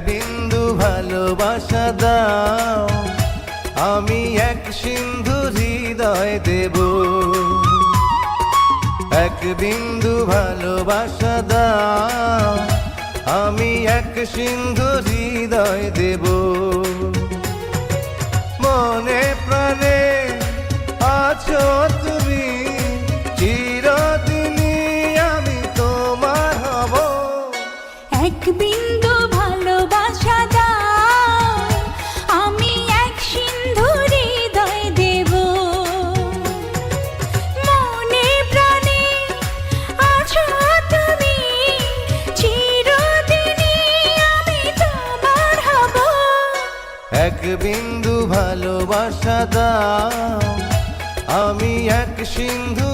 বিন্দু ভালোবাসা দাও, আমি এক সিন্ধু হৃদয় দেব। এক বিন্দু ভালোবাসা দাও, আমি এক সিন্ধু হৃদয় দেব। মনে প্রাণে আছো তুমি, চিরদিনই আমি তোমার হব। এক বিন্দু ভালোবাসা দাও, আমি এক সিন্ধু হৃদয় দেব। মনে প্রাণে আছো তুমি, চিরদিনই আমি তোমার হব। এক বিন্দু ভালোবাসা দাও, আমি এক সিন্ধু